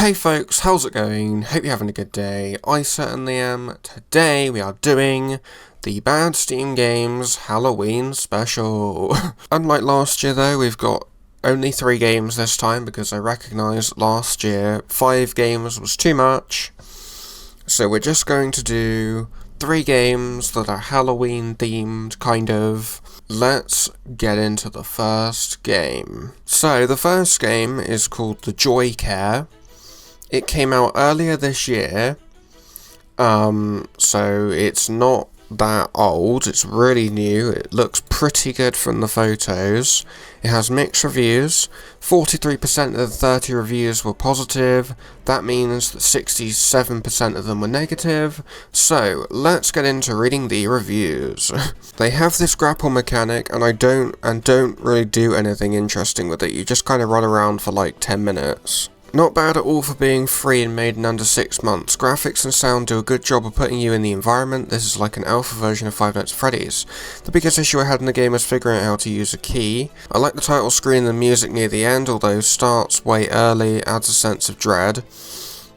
Hey folks, how's it going? Hope you're having a good day. I certainly am. Today we are doing the Bad Steam Games Halloween special. Unlike last year though, we've got only 3 games this time because I recognise last year 5 games was too much. So we're just going to do 3 games that are Halloween themed, kind of. Let's get into the first game. So the first game is called The Joy Care. It came out earlier this year, so it's not that old, it's really new, it looks pretty good from the photos. It has mixed reviews, 43% of the 30 reviews were positive, that means that 67% of them were negative, so let's get into reading the reviews. They have this grapple mechanic, and don't really do anything interesting with it, you just kind of run around for like 10 minutes. Not bad at all for being free and made in under 6 months. Graphics and sound do a good job of putting you in the environment. This is like an alpha version of Five Nights at Freddy's. The biggest issue I had in the game was figuring out how to use a key. I like the title screen and the music near the end, although starts way early, adds a sense of dread.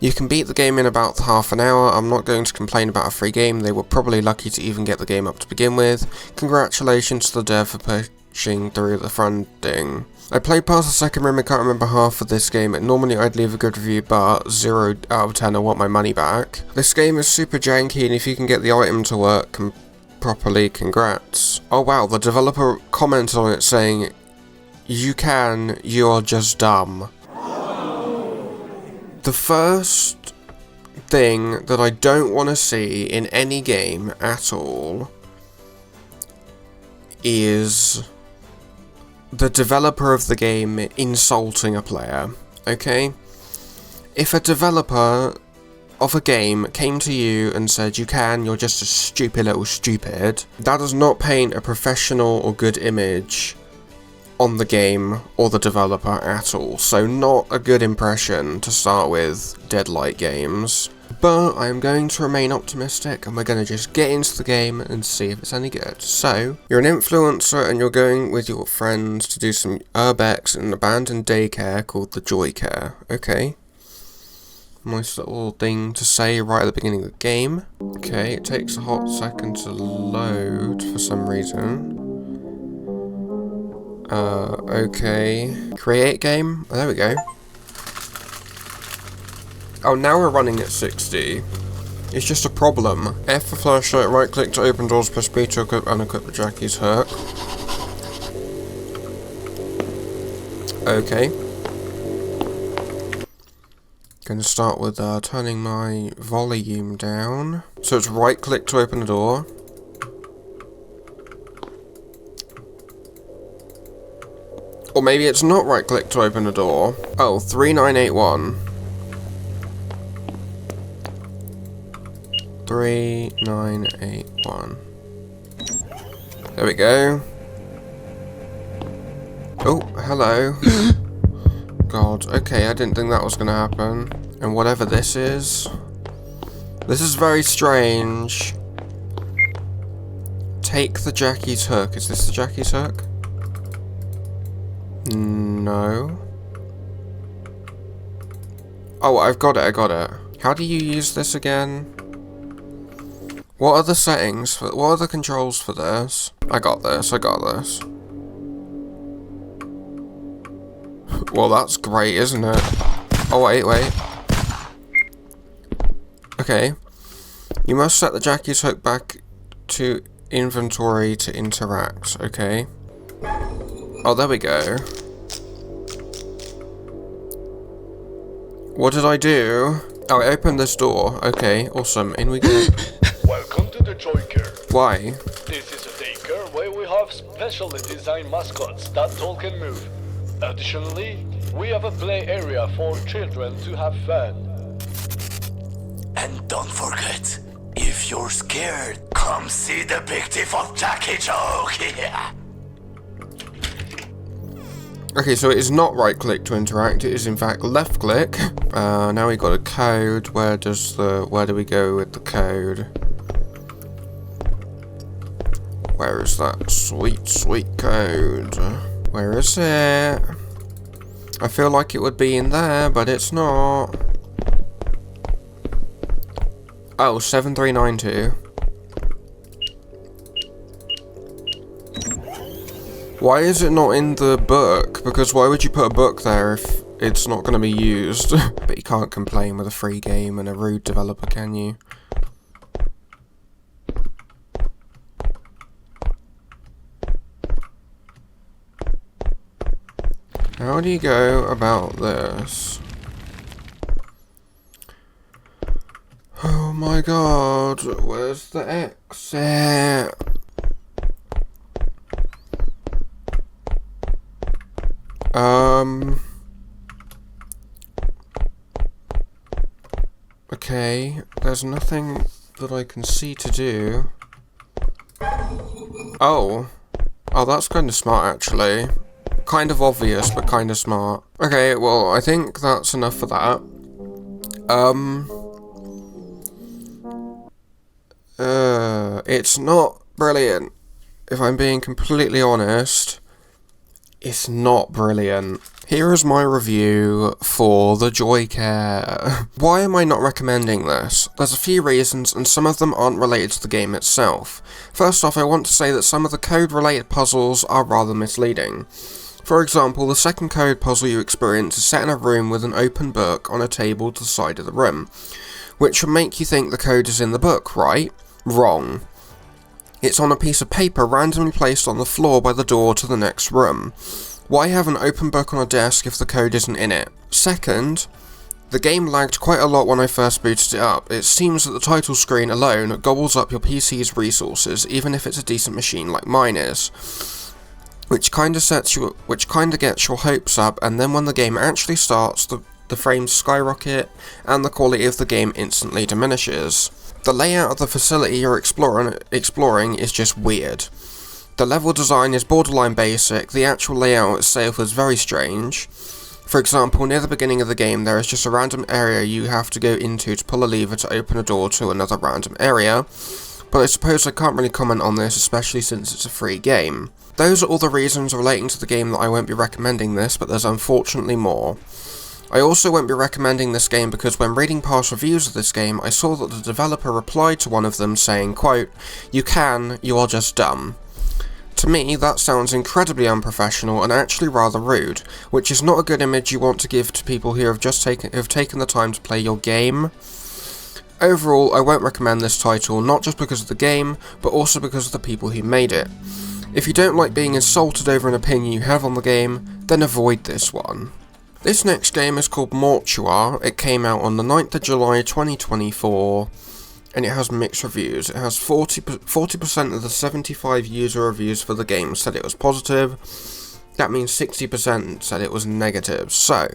You can beat the game in about half an hour. I'm not going to complain about a free game, they were probably lucky to even get the game up to begin with. Congratulations to the dev for pushing through the funding. I played past the second room, I can't remember half of this game, and normally I'd leave a good review, but 0 out of 10 I want my money back. This game is super janky, and if you can get the item to work properly, congrats. Oh wow, the developer commented on it saying, you're just dumb. The first thing that I don't want to see in any game at all is the developer of the game insulting a player, okay? If a developer of a game came to you and said, you're just a stupid little stupid, that does not paint a professional or good image on the game or the developer at all, so not a good impression to start with, Deadlight Games. But I am going to remain optimistic, and we're going to just get into the game and see if it's any good. So, you're an influencer and you're going with your friends to do some urbex in an abandoned daycare called The Joy Care. Okay. Nice little thing to say right at the beginning of the game. Okay, it takes a hot second to load for some reason. Okay. Create game? Oh, there we go. Oh, now we're running at 60. It's just a problem. F for flashlight, right click to open doors, press B to equip and equip the Jackie's hook. Okay. Gonna start with turning my volume down. So it's right click to open the door. Or maybe it's not right click to open the door. Oh, 3981. 3981. There we go. Oh, hello. God, okay, I didn't think that was gonna happen. And whatever this is very strange. Take the Jackie's hook. Is this the Jackie's hook? No. Oh, I got it. How do you use this again? What are the settings for, what are the controls for this? I got this. Well, that's great, isn't it? Oh, wait. Okay. You must set the Jackie's hook back to inventory to interact, okay? Oh, there we go. What did I do? Oh, I opened this door. Okay, awesome. In we go. Welcome to the Joy Care. Why? This is a daycare where we have specially designed mascots that talk and move. Additionally, we have a play area for children to have fun. And don't forget, if you're scared, come see the big thief of Jackie Joke. Okay, so it is not right click to interact, it is in fact left click. Now we got a code. Where do we go with the code? Where is that sweet code? Where is it? I feel like it would be in there, but it's not. Oh, 7392. Why is it not in the book? Because why would you put a book there if it's not going to be used? But you can't complain with a free game and a rude developer, can you? How do you go about this? Oh my god, where's the exit? Okay, there's nothing that I can see to do. Oh, that's kind of smart actually. Kind of obvious, but kind of smart. Okay, well, I think that's enough for that. It's not brilliant. If I'm being completely honest, it's not brilliant. Here is my review for the Joycare. Why am I not recommending this? There's a few reasons, and some of them aren't related to the game itself. First off, I want to say that some of the code-related puzzles are rather misleading. For example, the second code puzzle you experience is set in a room with an open book on a table to the side of the room, which would make you think the code is in the book, right? Wrong. It's on a piece of paper randomly placed on the floor by the door to the next room. Why have an open book on a desk if the code isn't in it? Second, the game lagged quite a lot when I first booted it up. It seems that the title screen alone gobbles up your PC's resources, even if it's a decent machine like mine is. Which kinda gets your hopes up, and then when the game actually starts, the frames skyrocket, and the quality of the game instantly diminishes. The layout of the facility you're exploring is just weird. The level design is borderline basic, the actual layout itself is very strange. For example, near the beginning of the game there is just a random area you have to go into to pull a lever to open a door to another random area, but I suppose I can't really comment on this, especially since it's a free game. Those are all the reasons relating to the game that I won't be recommending this, but there's unfortunately more. I also won't be recommending this game because when reading past reviews of this game, I saw that the developer replied to one of them saying, quote, "You are just dumb." To me, that sounds incredibly unprofessional and actually rather rude, which is not a good image you want to give to people who have taken the time to play your game. Overall, I won't recommend this title, not just because of the game, but also because of the people who made it. If you don't like being insulted over an opinion you have on the game, then avoid this one. This next game is called Mortuar. It came out on the 9th of July 2024, and it has mixed reviews. It has 40% of the 75 user reviews for the game said it was positive. That means 60% said it was negative. So,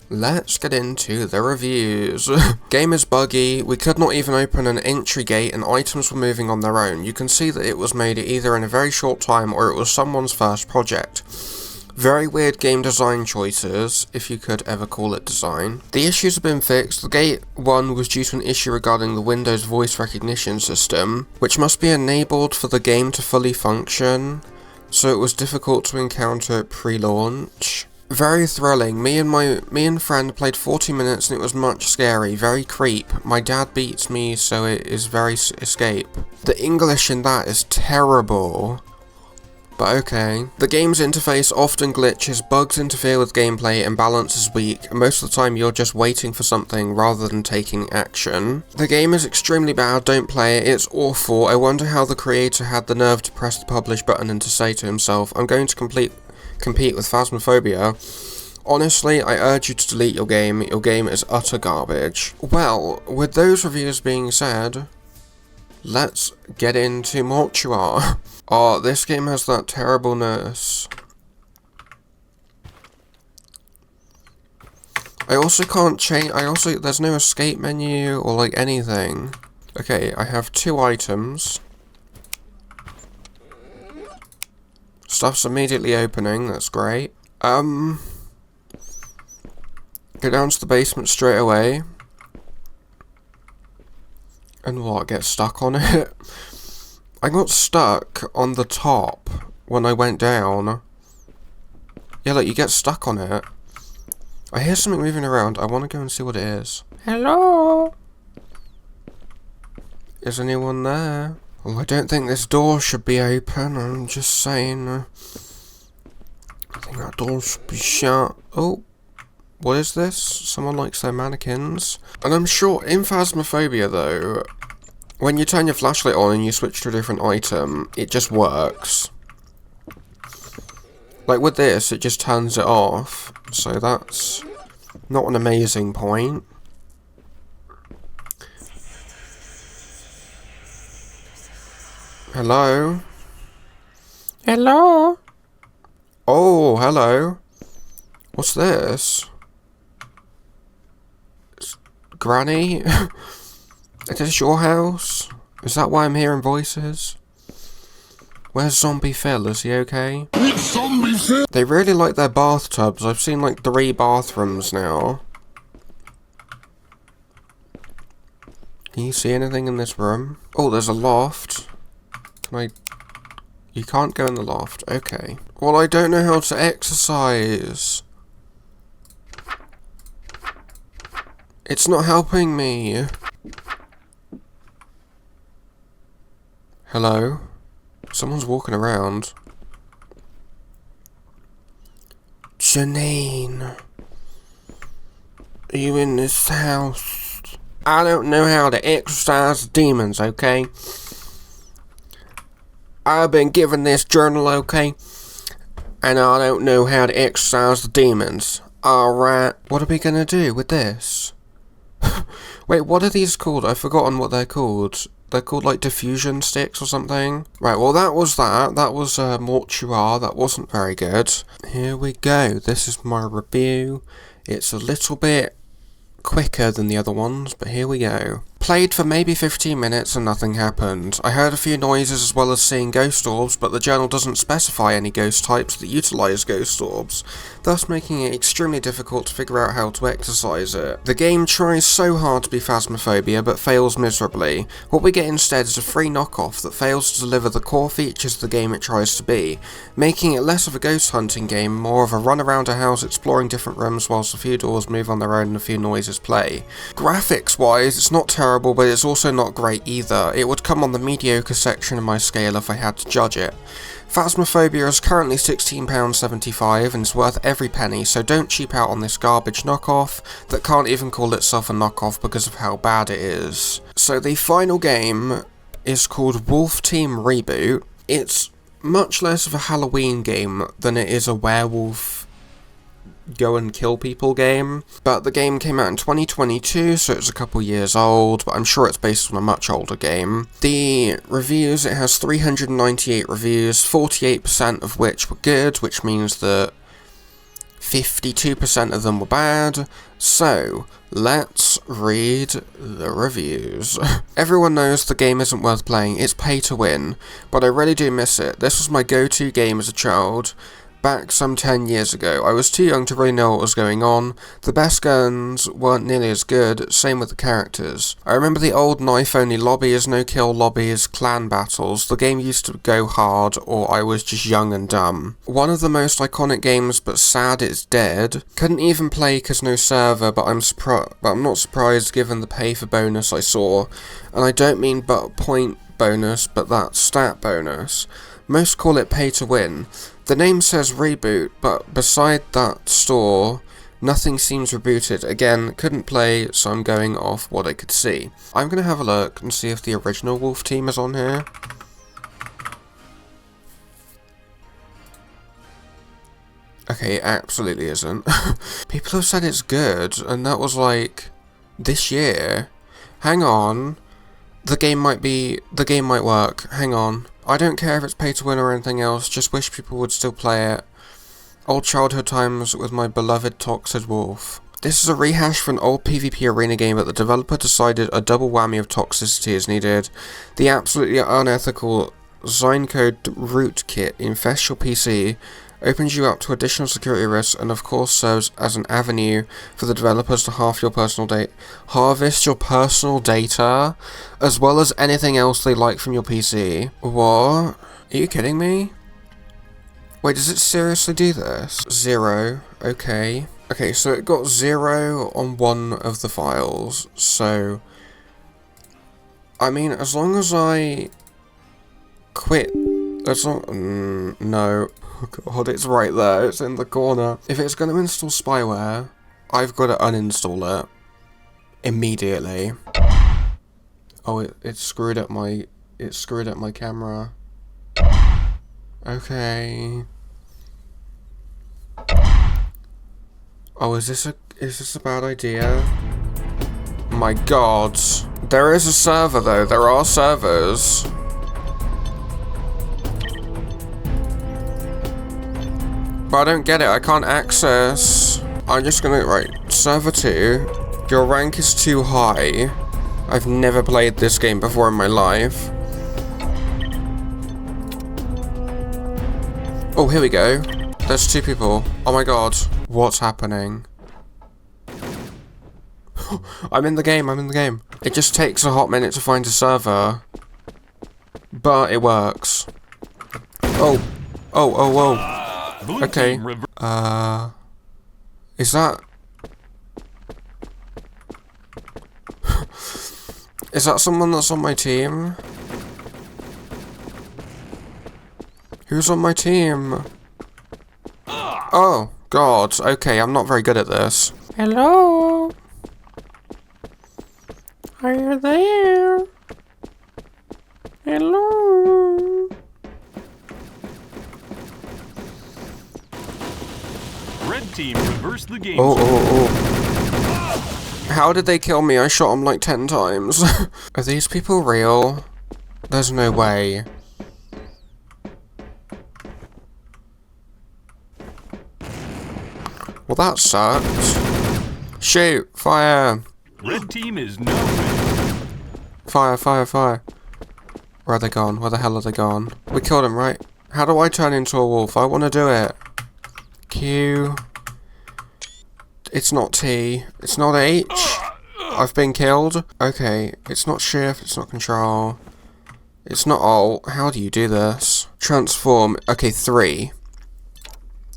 let's get into the reviews. Game is buggy, we could not even open an entry gate and items were moving on their own. You can see that it was made either in a very short time or it was someone's first project. Very weird game design choices, if you could ever call it design. The issues have been fixed. The gate 1 was due to an issue regarding the Windows voice recognition system, which must be enabled for the game to fully function, so it was difficult to encounter pre-launch. Very thrilling. Me and friend played 40 minutes and it was much scary. Very creep. My dad beats me, so it is very escape. The English in that is terrible. But okay. The game's interface often glitches, bugs interfere with gameplay, and balance is weak, and most of the time you're just waiting for something rather than taking action. The game is extremely bad, don't play it, it's awful. I wonder how the creator had the nerve to press the publish button and to say to himself, I'm going to compete with Phasmophobia. Honestly, I urge you to delete your game is utter garbage. Well, with those reviews being said, let's get into Mortuar. Oh, this game has that terribleness. I also can't change, there's no escape menu or like anything. Okay, I have 2 items. Stuff's immediately opening, that's great. Go down to the basement straight away. And what, get stuck on it? I got stuck on the top when I went down. Yeah, look, you get stuck on it. I hear something moving around. I want to go and see what it is. Hello? is anyone there? Well, I don't think this door should be open, I'm just saying. I think that door should be shut. Oh, what is this? Someone likes their mannequins. And I'm sure in Phasmophobia though, when you turn your flashlight on and you switch to a different item, it just works. Like with this, it just turns it off. So that's not an amazing point. Hello? Hello? Oh, hello. What's this? Granny? Is this your house? Is that why I'm hearing voices? Where's Zombie Phil? Is he okay? It's Zombie Phil! They really like their bathtubs. I've seen like 3 bathrooms now. Can you see anything in this room? Oh, there's a loft. Can I... You can't go in the loft. Okay. Well, I don't know how to exercise. It's not helping me. Hello? Someone's walking around. Janine. Are you in this house? I don't know how to exorcise demons, okay? I've been given this journal, okay? And I don't know how to exorcise the demons. Alright. What are we gonna do with this? Wait, what are these called? I've forgotten what they're called. They're called like diffusion sticks or something. Right, well that was that. That was Mortuar. That wasn't very good. Here we go. This is my review. It's a little bit quicker than the other ones, but here we go. Played for maybe 15 minutes and nothing happened. I heard a few noises as well as seeing ghost orbs, but the journal doesn't specify any ghost types that utilise ghost orbs, thus making it extremely difficult to figure out how to exercise it. The game tries so hard to be Phasmophobia, but fails miserably. What we get instead is a free knockoff that fails to deliver the core features of the game it tries to be, making it less of a ghost hunting game, more of a run around a house exploring different rooms whilst a few doors move on their own and a few noises play. Graphics wise, it's not terrible, but it's also not great either. It would come on the mediocre section of my scale if I had to judge it. Phasmophobia is currently £16.75 and is worth every penny, so don't cheap out on this garbage knockoff that can't even call itself a knockoff because of how bad it is. So the final game is called Wolf Team Reboot. It's much less of a Halloween game than it is a werewolf go and kill people game, but the game came out in 2022, so it's a couple years old, but I'm sure it's based on a much older game. The reviews, it has 398 reviews, 48% of which were good, which means that 52% of them were bad. So let's read the reviews. Everyone knows the game isn't worth playing, it's pay to win, but I really do miss it. This was my go-to game as a child. Back some 10 years ago. I was too young to really know what was going on. The best guns weren't nearly as good, same with the characters. I remember the old knife-only lobbies, no-kill lobbies, clan battles. The game used to go hard, or I was just young and dumb. One of the most iconic games, but sad it's dead. Couldn't even play cause no server, but I'm not surprised given the pay for bonus I saw. And I don't mean but point bonus, but that stat bonus. Most call it pay to win. The name says reboot, but beside that store, nothing seems rebooted. Again, couldn't play, so I'm going off what I could see. I'm going to have a look and see if the original Wolf Team is on here. Okay, it absolutely isn't. People have said it's good, and that was like this year. Hang on. The game might work. Hang on. I don't care if it's pay to win or anything else, just wish people would still play it. Old childhood times with my beloved Toxid Wolf. This is a rehash for an old PvP arena game, but the developer decided a double whammy of toxicity is needed. The absolutely unethical Zyncode rootkit infests your PC, opens you up to additional security risks, and of course serves as an avenue for the developers to harvest your personal data, as well as anything else they like from your PC. What? Are you kidding me? Wait, does it seriously do this? 0, okay. Okay, so it got 0 on one of the files, so I mean, as long as I quit, as long, no, oh god, it's right there, it's in the corner. If it's going to install spyware, I've got to uninstall it immediately. Oh, it screwed up my camera. Okay. Oh, is this a bad idea? My god. There is a server though, there are servers. But I don't get it, I can't access. I'm just gonna, right, server 2. Your rank is too high. I've never played this game before in my life. Oh, here we go. There's 2 people. Oh my god. What's happening? I'm in the game, I'm in the game. It just takes a hot minute to find a server. But it works. Oh. Oh, oh, whoa. Okay. Is that... Is that someone that's on my team? Who's on my team? Oh, God. Okay, I'm not very good at this. Hello? Are you there? Hello? Red team reversed the game. Oh, oh, oh. How did they kill me? I shot them like 10 times. Are these people real? There's no way. Well, that sucked. Shoot! Fire! Red team is no. Fire, fire, fire. Where are they gone? Where the hell are they gone? We killed him, right? How do I turn into a wolf? I want to do it. Q. It's not T. It's not H. I've been killed. Okay, it's not shift. It's not control. It's not alt. How do you do this? Transform. Okay, 3.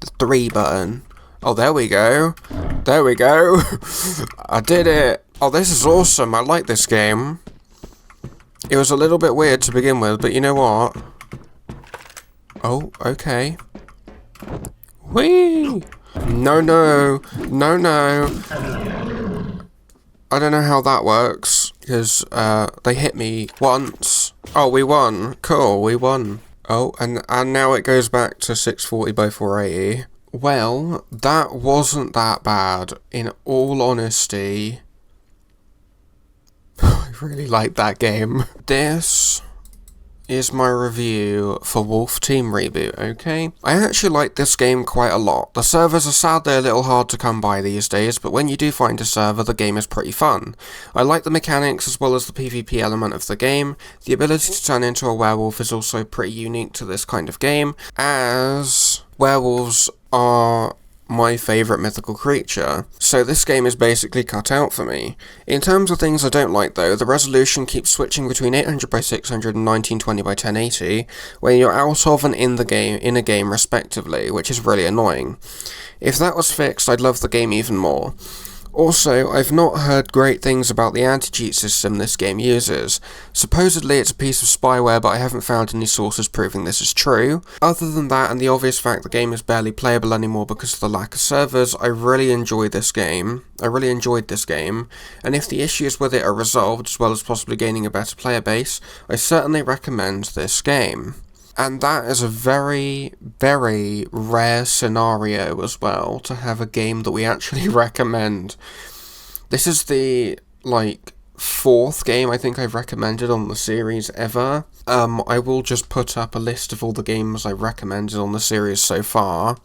The 3 button. Oh, there we go. There we go. I did it. Oh, this is awesome. I like this game. It was a little bit weird to begin with, but you know what? Oh, okay. Whee! No, no. No, no. I don't know how that works, because they hit me once. Oh, we won. Cool, we won. Oh, and now it goes back to 640 by 480. Well, that wasn't that bad. In all honesty, I really like that game. This is my review for Wolf Team Reboot, okay? I actually like this game quite a lot. The servers are sadly a little hard to come by these days, but when you do find a server, the game is pretty fun. I like the mechanics as well as the PvP element of the game. The ability to turn into a werewolf is also pretty unique to this kind of game, as werewolves are my favourite mythical creature, so this game is basically cut out for me. In terms of things I don't like though, the resolution keeps switching between 800 by 600 and 1920 by 1080 when you're out of and in a game respectively, which is really annoying. If that was fixed, I'd love the game even more. Also, I've not heard great things about the anti-cheat system this game uses. Supposedly it's a piece of spyware, but I haven't found any sources proving this is true. Other than that, and the obvious fact the game is barely playable anymore because of the lack of servers, I really enjoyed this game, and if the issues with it are resolved, as well as possibly gaining a better player base, I certainly recommend this game. And that is a very, very rare scenario as well, to have a game that we actually recommend. This is the, 4th game I think I've recommended on the series ever. I will just put up a list of all the games I've recommended on the series so far.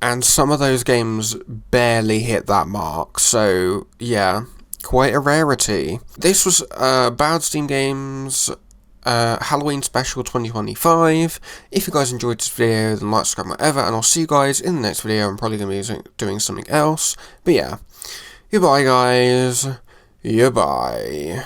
And some of those games barely hit that mark, so yeah, quite a rarity. This was Bad Steam Games Halloween Special 2025. If you guys enjoyed this video, then like, subscribe, whatever, and I'll see you guys in the next video. I'm probably going to be doing something else, but yeah, goodbye guys, Yeah, bye.